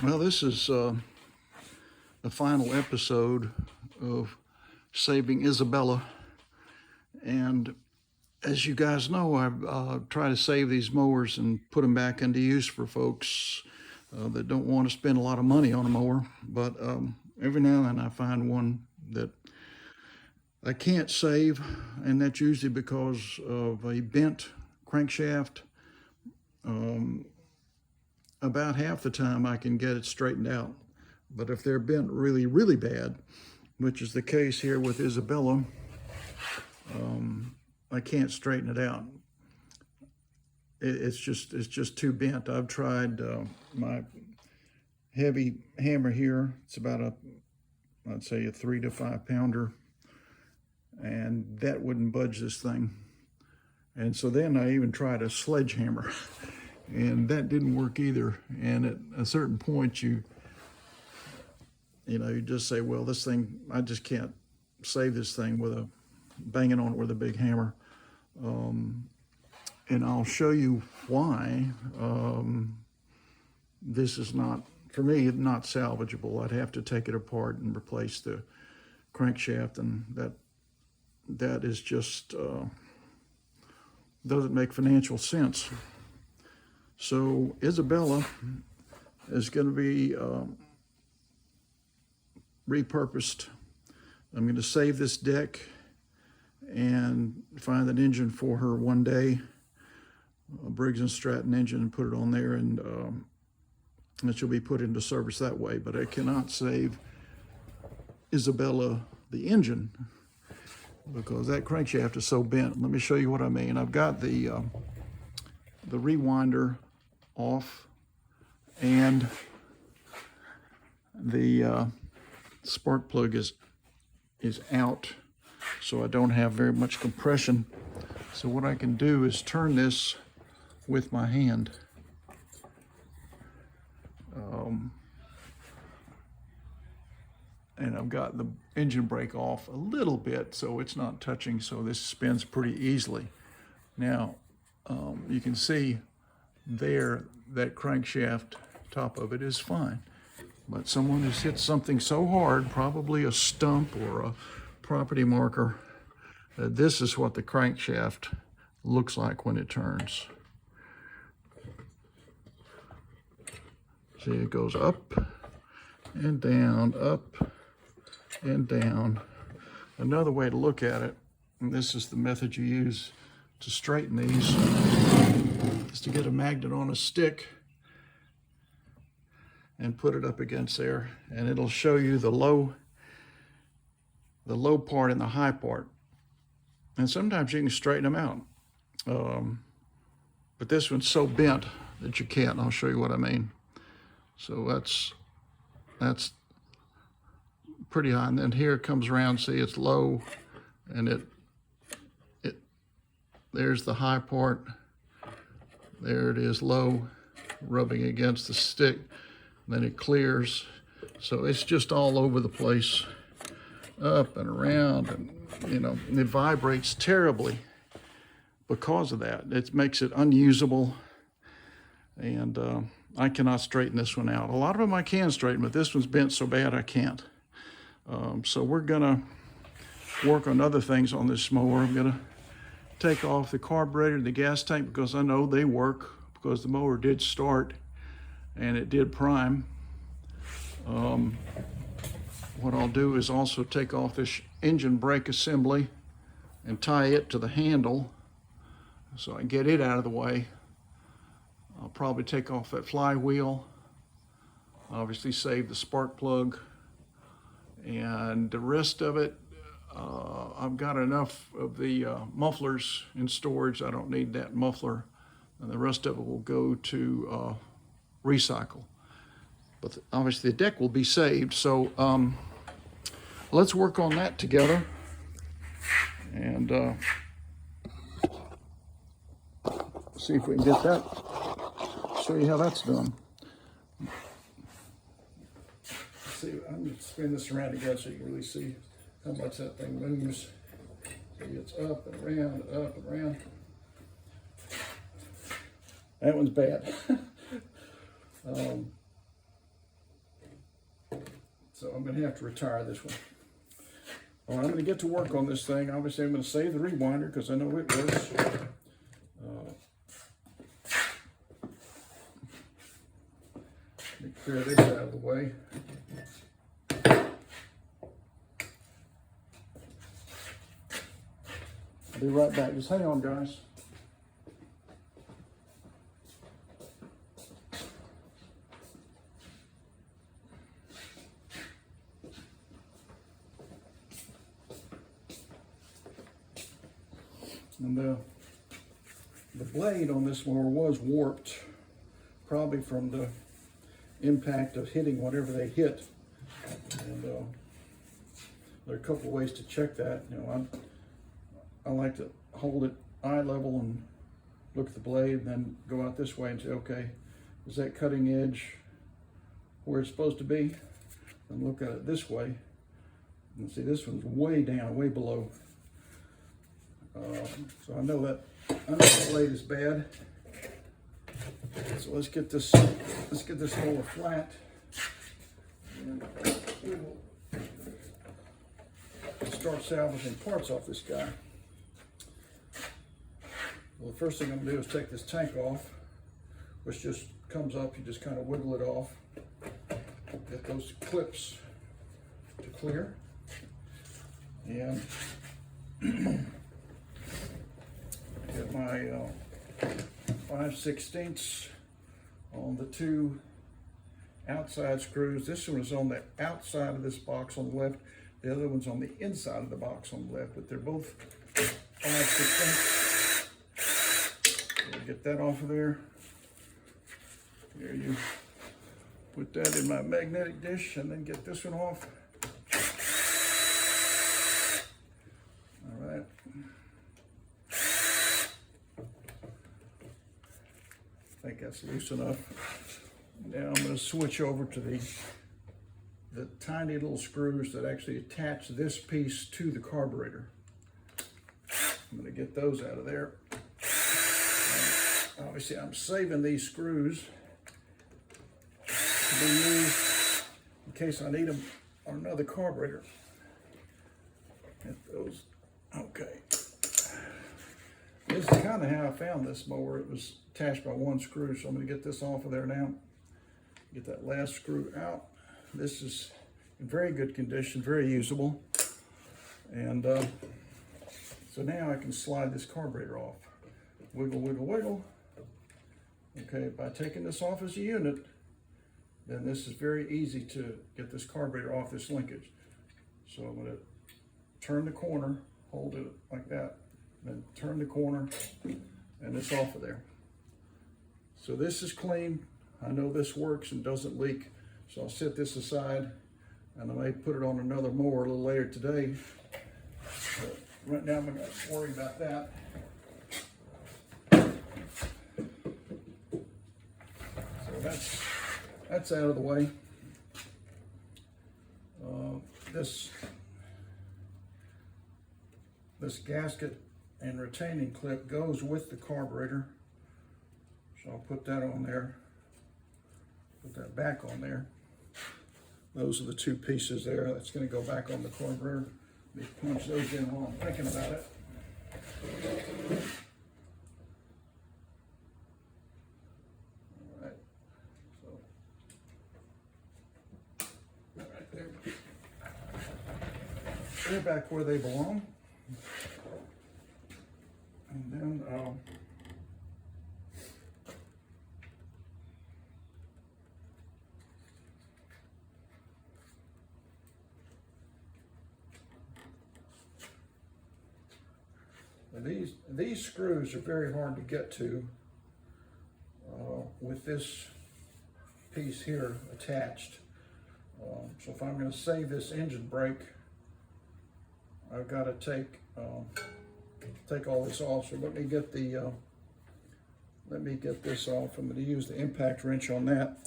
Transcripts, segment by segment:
Well, this is the final episode of Saving Isabella. And as you guys know, I try to save these mowers and put them back into use for folks that don't want to spend a lot of money on a mower. But every now and then I find one that I can't save, and that's usually because of a bent crankshaft. About half the time I can get it straightened out. But if they're bent really, really bad, which is the case here with Isabella, I can't straighten it out. It's just too bent. I've tried my heavy hammer here. It's about I'd say a 3 to 5 pounder, and that wouldn't budge this thing. And so then I even tried a sledgehammer, and that didn't work either. And at a certain point, you just say, well, this thing, I just can't save this thing with banging on it with a big hammer. And I'll show you why this is not, for me, not salvageable. I'd have to take it apart and replace the crankshaft, and that is just, doesn't make financial sense. So Isabella is going to be repurposed. I'm going to save this deck and find an engine for her one day, a Briggs & Stratton engine, and put it on there, and she'll be put into service that way. But I cannot save Isabella the engine because that crankshaft is so bent. Let me show you what I mean. I've got the rewinder off, and the spark plug is out, so I don't have very much compression. So what I can do is turn this with my hand. And I've got the engine brake off a little bit, so it's not touching, so this spins pretty easily. Now, you can see there that crankshaft top of it is fine. But someone has hit something so hard, probably a stump or a property marker, that this is what the crankshaft looks like when it turns. See, it goes up and down, up and down. Another way to look at it, and this is the method you use to straighten these, is to get a magnet on a stick and put it up against there, and it'll show you the low part and the high part. And sometimes you can straighten them out. But this one's so bent that you can't. I'll show you what I mean. So that's pretty high. And then here it comes around, see it's low, and there's the high part. There it is, low, rubbing against the stick. Then it clears. So it's just all over the place, up and around, and it vibrates terribly because of that. It makes it unusable, and I cannot straighten this one out. A lot of them I can straighten, but this one's bent so bad I can't. So we're gonna work on other things on this mower. I'm gonna take off the carburetor and the gas tank because I know they work, because the mower did start and it did prime. What I'll do is also take off this engine brake assembly and tie it to the handle so I can get it out of the way. I'll probably take off that flywheel, obviously save the spark plug, and the rest of it, I've got enough of the mufflers in storage. I don't need that muffler, and the rest of it will go to recycle. But obviously the deck will be saved, so let's work on that together, and see if we can get that, show you how that's done. See, I'm going to spin this around again so you can really see how much that thing moves. See, it's up and around, up and around. That one's bad. So I'm going to have to retire this one. All right, I'm going to get to work on this thing. Obviously, I'm going to save the rewinder because I know it works. Let me clear this out of the way. I'll be right back. Just hang on, guys. And the blade on this mower was warped, probably from the impact of hitting whatever they hit. And there are a couple of ways to check that. You know, I like to hold it eye level and look at the blade, and then go out this way and say, okay, is that cutting edge where it's supposed to be? And look at it this way and see this one's way down, way below. So I know that the blade is bad. So let's get this mower flat. And we will start salvaging parts off this guy. Well, the first thing I'm gonna do is take this tank off, which just comes up. You just kind of wiggle it off. Get those clips to clear, and get my 5/16 on the two outside screws. This one is on the outside of this box on the left. The other one's on the inside of the box on the left, but they're both 5/16. Get that off of there. There you put that in my magnetic dish, and then get this one off. All right. I think that's loose enough. Now I'm going to switch over to the tiny little screws that actually attach this piece to the carburetor. I'm going to get those out of there. Obviously, I'm saving these screws to be used in case I need them on another carburetor. Get those, okay. This is kind of how I found this mower. It was attached by one screw, so I'm going to get this off of there now. Get that last screw out. This is in very good condition, very usable. And so now I can slide this carburetor off. Wiggle, wiggle, wiggle. Okay, by taking this off as a unit, then this is very easy to get this carburetor off this linkage. So I'm going to turn the corner, hold it like that, then turn the corner, and it's off of there. So this is clean. I know this works and doesn't leak, so I'll set this aside, and I may put it on another mower a little later today. But right now I'm not going to worry about that. That's out of the way. This gasket and retaining clip goes with the carburetor, so I'll put that on there. Put that back on there. Those are the two pieces there. That's going to go back on the carburetor. Let me punch those in while I'm thinking about it. They're back where they belong. And then these screws are very hard to get to with this piece here attached. So if I'm going to save this engine brake, I've got to take all this off. So let me get this off. I'm going to use the impact wrench on that.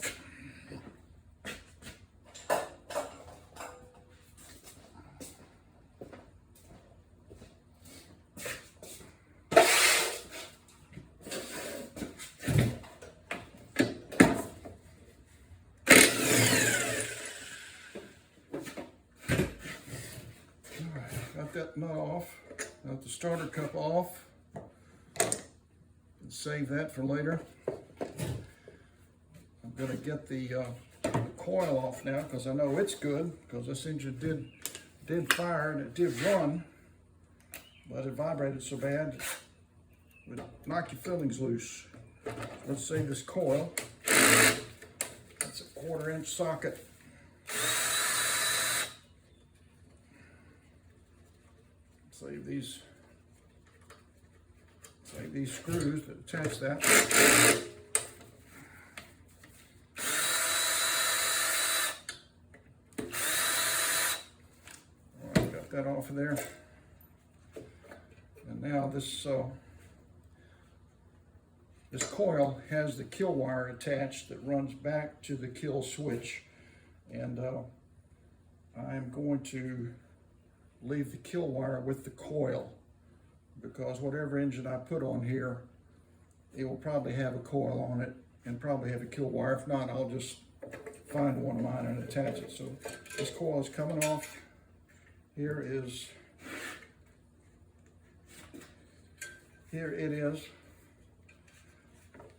that nut off, got the starter cup off. Save that for later. I'm gonna get the coil off now because I know it's good, because this engine did fire and it did run, but it vibrated so bad it would knock your fillings loose. Let's save this coil. That's a 1/4 inch socket. Save these screws that attach that. All right, got that off of there. And now this coil has the kill wire attached that runs back to the kill switch. And I'm going to leave the kill wire with the coil, because whatever engine I put on here, it will probably have a coil on it and probably have a kill wire. If not, I'll just find one of mine and attach it. So this coil is coming off. Here it is.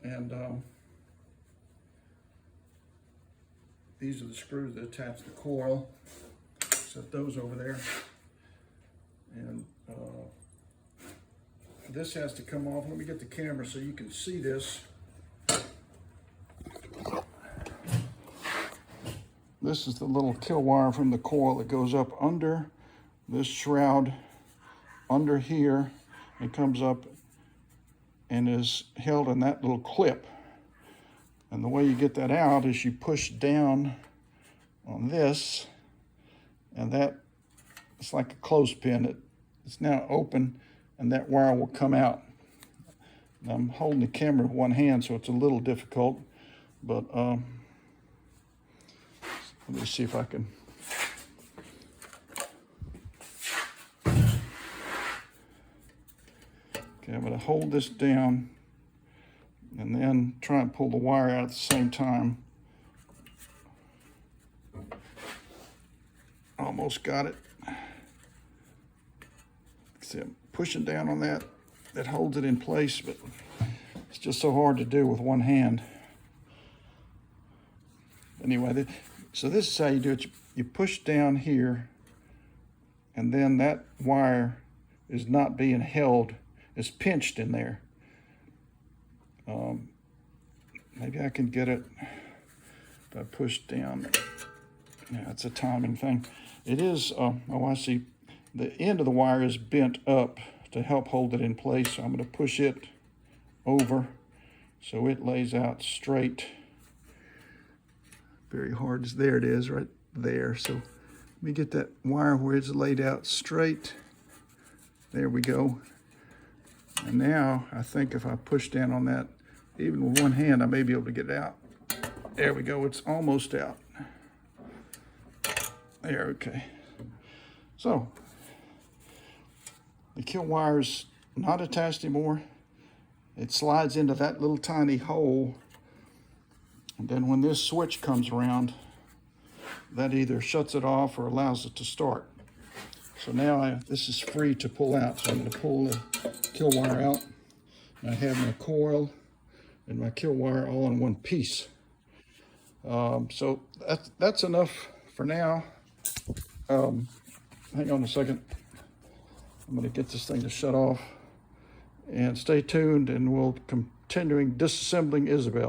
And these are the screws that attach the coil. Set those over there. And this has to come off. Let me get the camera so you can see this. This is the little kill wire from the coil that goes up under this shroud, under here. It comes up and is held in that little clip. And the way you get that out is you push down on this, and that, it's like a clothespin. It's now open, and that wire will come out. I'm holding the camera with one hand, so it's a little difficult, but let me see if I can. Okay, I'm going to hold this down and then try and pull the wire out at the same time. Almost got it. See, I'm pushing down on that. That holds it in place, but it's just so hard to do with one hand. Anyway, so this is how you do it. You push down here, and then that wire is not being held. It's pinched in there. Maybe I can get it if I push down. Yeah, it's a timing thing. It is, oh, I see. The end of the wire is bent up to help hold it in place. So I'm going to push it over so it lays out straight. Very hard. There it is, right there. So let me get that wire where it's laid out straight. There we go. And now I think if I push down on that, even with one hand, I may be able to get it out. There we go. It's almost out. There, okay. So the kill wire's not attached anymore. It slides into that little tiny hole. And then when this switch comes around, that either shuts it off or allows it to start. So now this is free to pull out. So I'm going to pull the kill wire out. I have my coil and my kill wire all in one piece. So that's enough for now. Hang on a second. I'm going to get this thing to shut off. And stay tuned, and we'll continuing disassembling Isabella.